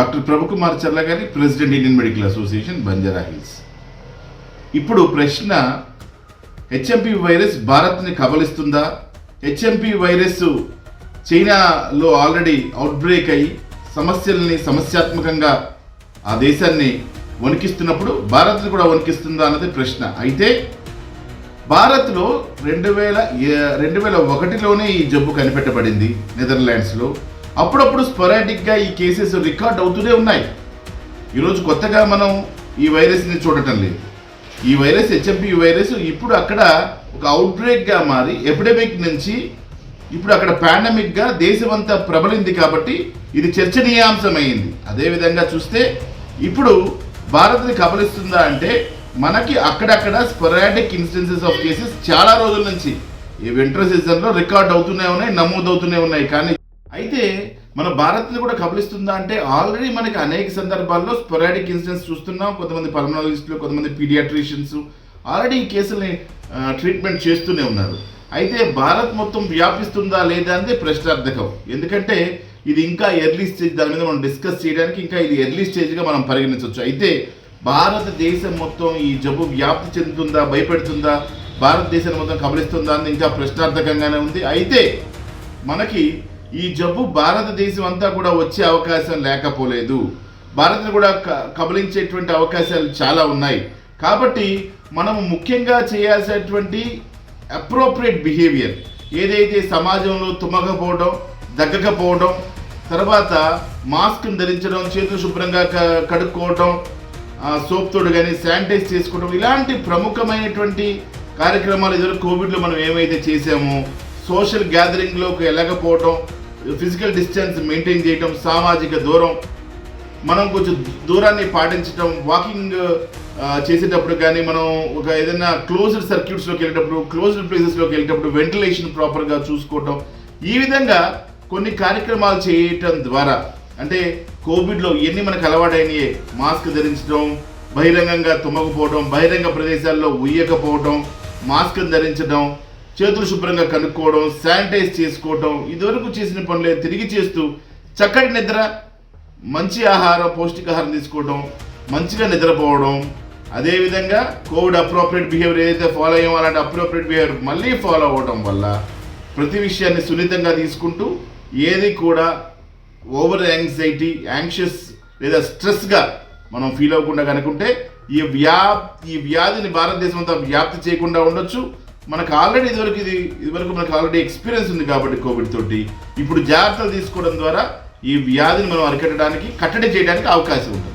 Doctor Prabhukumar Challagari, president Indian Medical Association, Banjara Hills. ఇప్పుడు ప్రశ్న, HMP virus భారత్ని కబలిస్తుందా? హెచ్ఎంపీ వైరస్ చైనాలో ఆల్రెడీ అవుట్బ్రేక్ అయ్యి సమస్యాత్మకంగా ఆ దేశాన్ని వణికిస్తున్నప్పుడు భారత్ని కూడా వణికిస్తుందా అన్నది ప్రశ్న. అయితే భారత్లో 2001లోనే ఈ జబ్బు కనిపెట్టబడింది నెదర్లాండ్స్లో. అప్పుడప్పుడు స్పొరాడిక్గా ఈ కేసెస్ రికార్డ్ అవుతూనే ఉన్నాయి. ఈరోజు కొత్తగా మనం ఈ వైరస్ని చూడటం లేదు. ఈ వైరస్, హెచ్ఎంపీ వైరస్ ఇప్పుడు అక్కడ ఒక అవుట్బ్రేక్గా మారి ఎపిడమిక్ నుంచి ఇప్పుడు అక్కడ పాండమిక్గా దేశమంతా ప్రబలింది కాబట్టి ఇది చర్చనీయాంశమైంది. అదేవిధంగా చూస్తే ఇప్పుడు భారత్ని కబలిస్తుందా అంటే మనకి అక్కడక్కడ స్పొరాడిక్ ఇన్స్టెన్సెస్ ఆఫ్ కేసెస్ చాలా రోజుల నుంచి ఈ వింటర్ సీజన్లో రికార్డ్ అవుతూనే ఉన్నాయి, నమోదవుతూనే ఉన్నాయి. కానీ అయితే మన భారత్ని కూడా కబలిస్తుందా అంటే ఆల్రెడీ మనకి అనేక సందర్భాల్లో స్పొరాడిక్ ఇన్సిడెంట్స్ చూస్తున్నాం. కొంతమంది పల్మనాలజిస్టులు, కొంతమంది పీడియాట్రిషియన్స్ ఆల్రెడీ ఈ కేసుల్ని ట్రీట్మెంట్ చేస్తూనే ఉన్నారు. అయితే భారత్ మొత్తం వ్యాపిస్తుందా లేదా అనేది ప్రశ్నార్థకం. ఎందుకంటే ఇది ఇంకా ఎర్లీ స్టేజ్, దాని మీద మనం డిస్కస్ చేయడానికి ఇంకా ఇది ఎర్లీ స్టేజ్గా మనం పరిగణించవచ్చు. అయితే భారతదేశం మొత్తం ఈ జబ్బు వ్యాప్తి చెందుతుందా, భయపెడుతుందా, భారతదేశాన్ని మొత్తం కబలిస్తుందా అని ఇంకా ప్రశ్నార్థకంగానే ఉంది. అయితే మనకి ఈ జబ్బు భారతదేశం అంతా కూడా వచ్చే అవకాశం లేకపోలేదు. భారత్ని కూడా కబలించేటువంటి అవకాశాలు చాలా ఉన్నాయి. కాబట్టి మనము ముఖ్యంగా చేయాల్సినటువంటి అప్రోప్రియేట్ బిహేవియర్ ఏదైతే సమాజంలో తుమ్మకపోవడం, దగ్గకపోవడం, తర్వాత మాస్క్ని ధరించడం, చేతులు శుభ్రంగా కడుక్కోవడం, సోప్ తోడు కానీ శానిటైజ్ చేసుకోవడం, ఇలాంటి ప్రముఖమైనటువంటి కార్యక్రమాలు ఇదివరకు కోవిడ్లో మనం ఏమైతే చేసామో, సోషల్ గ్యాదరింగ్లోకి వెళ్ళకపోవడం, ఫిజికల్ డిస్టెన్స్ మెయింటైన్ చేయడం, సామాజిక దూరం, మనం కొంచెం దూరాన్ని పాటించడం, వాకింగ్ చేసేటప్పుడు కానీ మనం ఒక ఏదైనా క్లోజ్డ్ సర్క్యూట్స్లోకి వెళ్ళేటప్పుడు, క్లోజ్డ్ ప్లేసెస్లోకి వెళ్ళేటప్పుడు వెంటిలేషన్ ప్రాపర్గా చూసుకోవటం, ఈ విధంగా కొన్ని కార్యక్రమాలు చేయటం ద్వారా అంటే కోవిడ్లో ఎన్ని మనకు అలవాటైనయే, మాస్క్ ధరించడం, బహిరంగంగా తుమ్మకపోవడం, బహిరంగ ప్రదేశాల్లో ఉయ్యకపోవడం, మాస్క్ ధరించడం, చేతులు శుభ్రంగా కనుక్కోవడం, శానిటైజ్ చేసుకోవడం, ఇదివరకు చేసిన పనులే తిరిగి చేస్తూ చక్కటి నిద్ర, మంచి ఆహారం, పౌష్టికాహారం తీసుకోవడం, మంచిగా నిద్రపోవడం, అదేవిధంగా కోవిడ్ అప్రోప్రియేట్ బిహేవియర్ ఏదైతే ఫాలో అయ్యామో అలాంటి అప్రోప్రియేట్ బిహేవియర్ మళ్ళీ ఫాలో అవ్వడం వల్ల ప్రతి విషయాన్ని సున్నితంగా తీసుకుంటూ ఏది కూడా ఓవర్ యాంగ్షియస్ లేదా స్ట్రెస్గా మనం ఫీల్ అవ్వకుండా కనుకుంటే ఈ వ్యాధిని భారతదేశం అంతా వ్యాప్తి చేయకుండా ఉండొచ్చు. మనకు ఆల్రెడీ ఇదివరకు మనకు ఆల్రెడీ ఎక్స్పీరియన్స్ ఉంది కాబట్టి కోవిడ్ తోటి ఇప్పుడు జాగ్రత్తలు తీసుకోవడం ద్వారా ఈ వ్యాధిని మనం కట్టడి చేయడానికి అవకాశం ఉంటుంది.